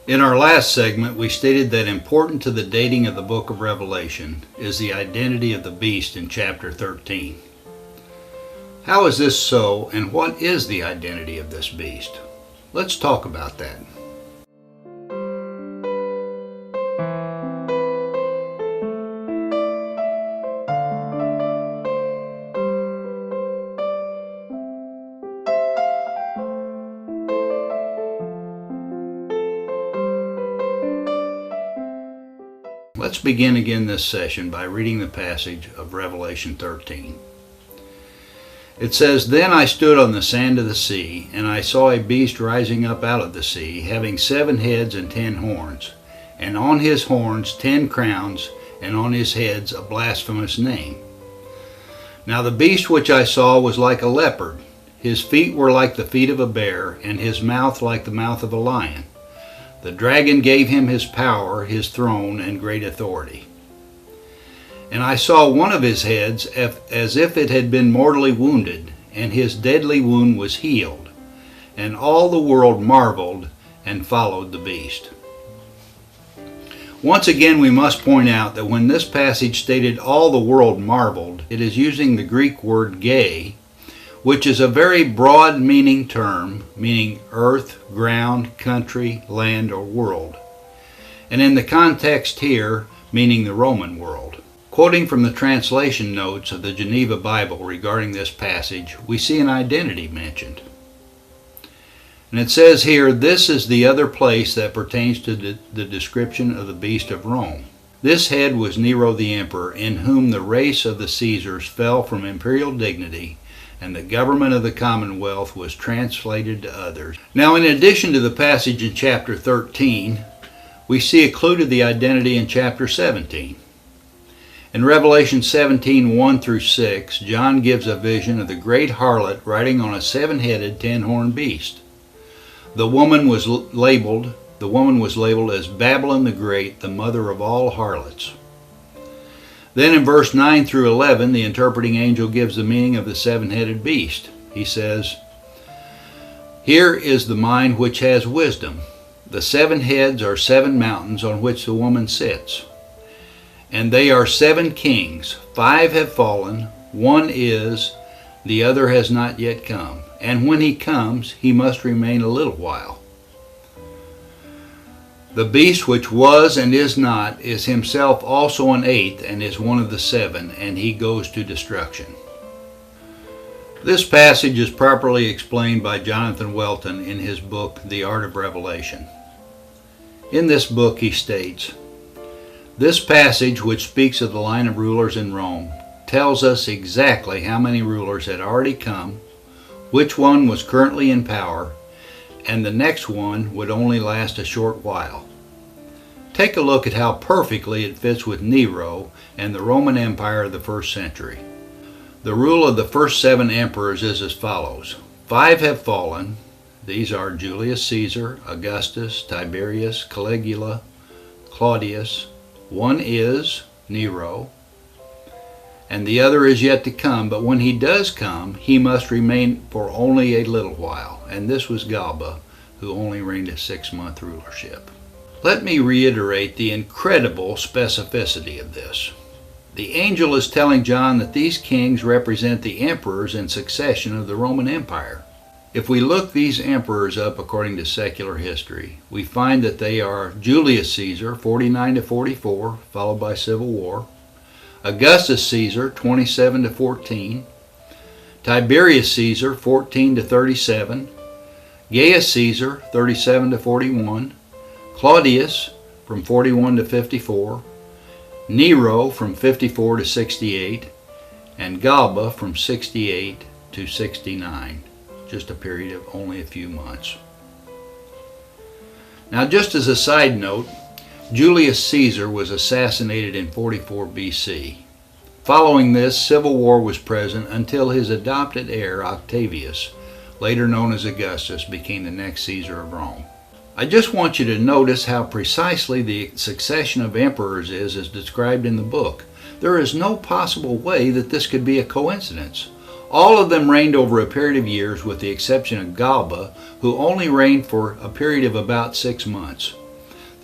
In our last segment, we stated that important to the dating of the book of Revelation is the identity of the beast in chapter 13. How is this so, and what is the identity of this beast? Let's talk about that. Let's begin again this session by reading the passage of Revelation 13. It says, "Then I stood on the sand of the sea, and I saw a beast rising up out of the sea, having 7 heads and 10 horns, and on his horns 10 crowns, and on his heads a blasphemous name. Now the beast which I saw was like a leopard. His feet were like the feet of a bear, and his mouth like the mouth of a lion. The dragon gave him his power, his throne, and great authority. And I saw one of his heads as if it had been mortally wounded, and his deadly wound was healed. And all the world marveled and followed the beast." Once again, we must point out that when this passage stated all the world marveled, it is using the Greek word "gay," which is a very broad meaning term, meaning earth, ground, country, land, or world. And in the context here, meaning the Roman world. Quoting from the translation notes of the Geneva Bible regarding this passage, we see an identity mentioned. And it says here, "This is the other place that pertains to the description of the beast of Rome. This head was Nero the emperor, in whom the race of the Caesars fell from imperial dignity, and the government of the Commonwealth was translated to others." Now, in addition to the passage in chapter 13, we see a clue to the identity in chapter 17. In Revelation 17, 1 through 6, John gives a vision of the great harlot riding on a 7-headed, 10-horned beast. The woman was labeled as Babylon the Great, the mother of all harlots. Then in verse 9 through 11, the interpreting angel gives the meaning of the 7-headed beast. He says, "Here is the mind which has wisdom. The 7 heads are 7 mountains on which the woman sits. And they are 7 kings. 5 have fallen, 1 is, the other has not yet come. And when he comes, he must remain a little while. The beast which was and is not is himself also an 8th, and is one of the 7, and he goes to destruction." This passage is properly explained by Jonathan Welton in his book, The Art of Revelation. In this book he states, "This passage, which speaks of the line of rulers in Rome, tells us exactly how many rulers had already come, which one was currently in power, and the next one would only last a short while. Take a look at how perfectly it fits with Nero and the Roman Empire of the 1st century. The rule of the first 7 emperors is as follows. 5 have fallen. These are Julius Caesar, Augustus, Tiberius, Caligula, Claudius. 1 is Nero, and the other is yet to come, but when he does come, he must remain for only a little while. And this was Galba, who only reigned a 6-month rulership." Let me reiterate the incredible specificity of this. The angel is telling John that these kings represent the emperors in succession of the Roman Empire. If we look these emperors up according to secular history, we find that they are Julius Caesar, 49 to 44, followed by civil war; Augustus Caesar, 27 to 14; Tiberius Caesar, 14 to 37; Gaius Caesar, 37 to 41; Claudius, from 41 to 54; Nero, from 54 to 68; and Galba, from 68 to 69. Just a period of only a few months. Now, just as a side note, Julius Caesar was assassinated in 44 BC. Following this, civil war was present until his adopted heir, Octavius, later known as Augustus, became the next Caesar of Rome. I just want you to notice how precisely the succession of emperors is as described in the book. There is no possible way that this could be a coincidence. All of them reigned over a period of years, with the exception of Galba, who only reigned for a period of about 6 months.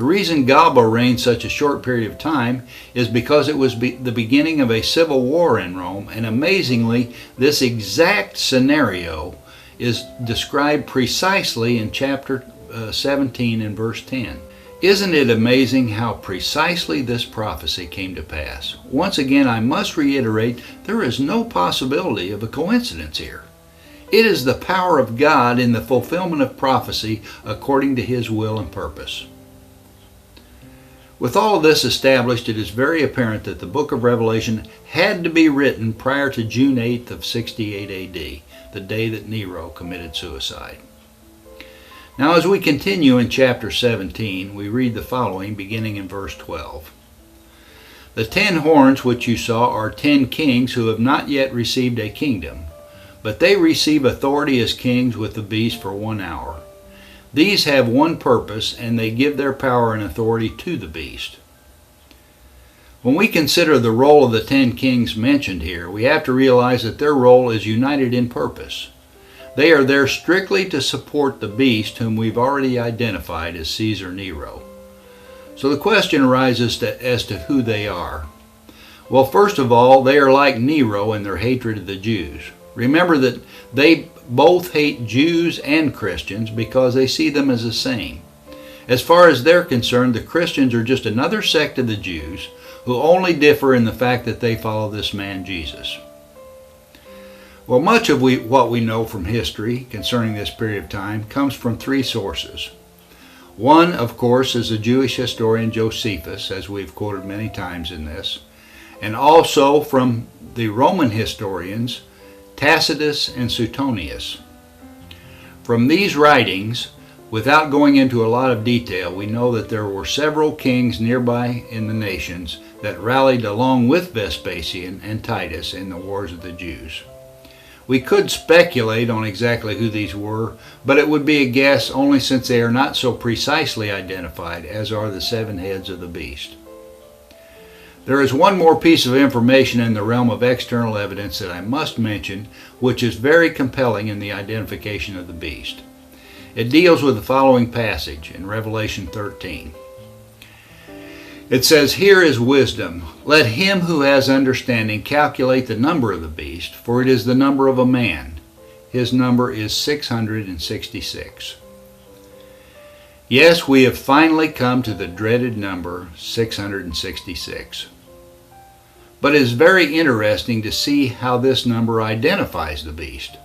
The reason Galba reigned such a short period of time is because it was the beginning of a civil war in Rome, and amazingly, this exact scenario is described precisely in chapter 17 and verse 10. Isn't it amazing how precisely this prophecy came to pass? Once again, I must reiterate, there is no possibility of a coincidence here. It is the power of God in the fulfillment of prophecy according to His will and purpose. With all of this established, it is very apparent that the book of Revelation had to be written prior to June 8th of 68 AD, the day that Nero committed suicide. Now, as we continue in chapter 17, we read the following, beginning in verse 12. The 10 horns which you saw are 10 kings who have not yet received a kingdom, but they receive authority as kings with the beast for 1 hour. These have one purpose, and they give their power and authority to the beast. When we consider the role of the 10 kings mentioned here, we have to realize that their role is united in purpose. They are there strictly to support the beast whom we've already identified as Caesar Nero. So the question arises as to who they are. Well, first of all, they are like Nero in their hatred of the Jews. Remember that they both hate Jews and Christians because they see them as the same. As far as they're concerned, the Christians are just another sect of the Jews who only differ in the fact that they follow this man Jesus. Well, much of what we know from history concerning this period of time comes from 3 sources. One, of course, is the Jewish historian Josephus, as we've quoted many times in this, and also from the Roman historians Tacitus and Suetonius. From these writings, without going into a lot of detail, we know that there were several kings nearby in the nations that rallied along with Vespasian and Titus in the wars of the Jews. We could speculate on exactly who these were, but it would be a guess only since they are not so precisely identified as are the 7 heads of the beast. There is one more piece of information in the realm of external evidence that I must mention, which is very compelling in the identification of the beast. It deals with the following passage in Revelation 13. It says, "Here is wisdom. Let him who has understanding calculate the number of the beast, for it is the number of a man. His number is 666. Yes, we have finally come to the dreaded number 666. But it is very interesting to see how this number identifies the beast.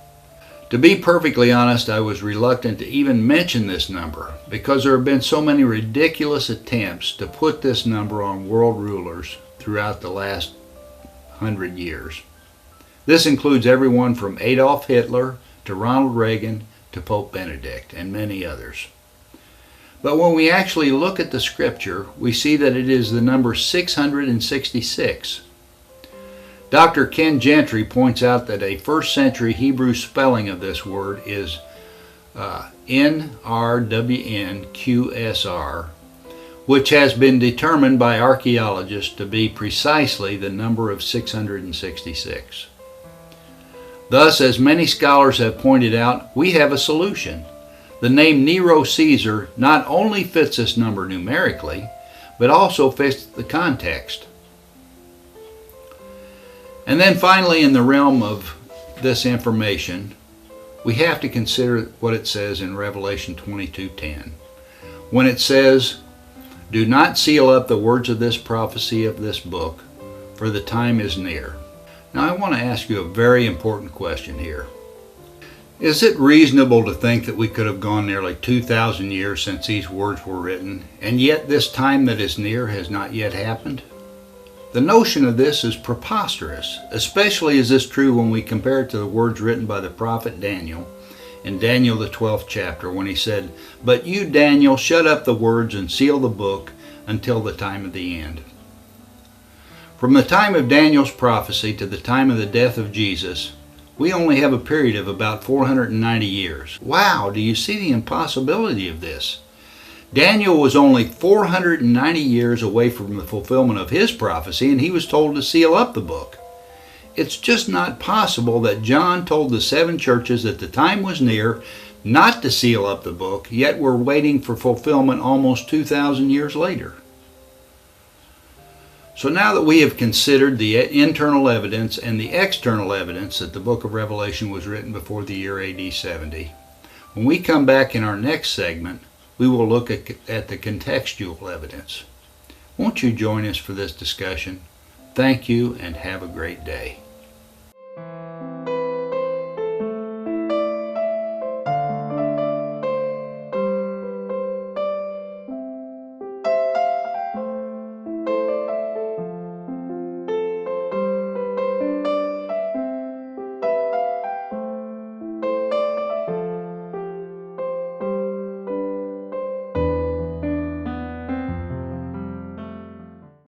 To be perfectly honest, I was reluctant to even mention this number because there have been so many ridiculous attempts to put this number on world rulers throughout the last 100 years. This includes everyone from Adolf Hitler to Ronald Reagan to Pope Benedict and many others. But when we actually look at the scripture, we see that it is the number 666. Dr. Ken Gentry points out that a 1st century Hebrew spelling of this word is NRWNQSR, which has been determined by archaeologists to be precisely the number of 666. Thus, as many scholars have pointed out, we have a solution. The name Nero Caesar not only fits this number numerically, but also fits the context. And then finally, in the realm of this information, we have to consider what it says in Revelation 22:10. When it says, "Do not seal up the words of this prophecy of this book, for the time is near." Now I want to ask you a very important question here. Is it reasonable to think that we could have gone nearly 2,000 years since these words were written, and yet this time that is near has not yet happened? The notion of this is preposterous, especially is this true when we compare it to the words written by the prophet Daniel in Daniel the 12th chapter when he said, "But you, Daniel, shut up the words and seal the book until the time of the end." From the time of Daniel's prophecy to the time of the death of Jesus, we only have a period of about 490 years. Wow, do you see the impossibility of this? Daniel was only 490 years away from the fulfillment of his prophecy, and he was told to seal up the book. It's just not possible that John told the 7 churches that the time was near, not to seal up the book, yet we're waiting for fulfillment almost 2,000 years later. So now that we have considered the internal evidence and the external evidence that the book of Revelation was written before the year AD 70, when we come back in our next segment, we will look at the contextual evidence. Won't you join us for this discussion? Thank you and have a great day.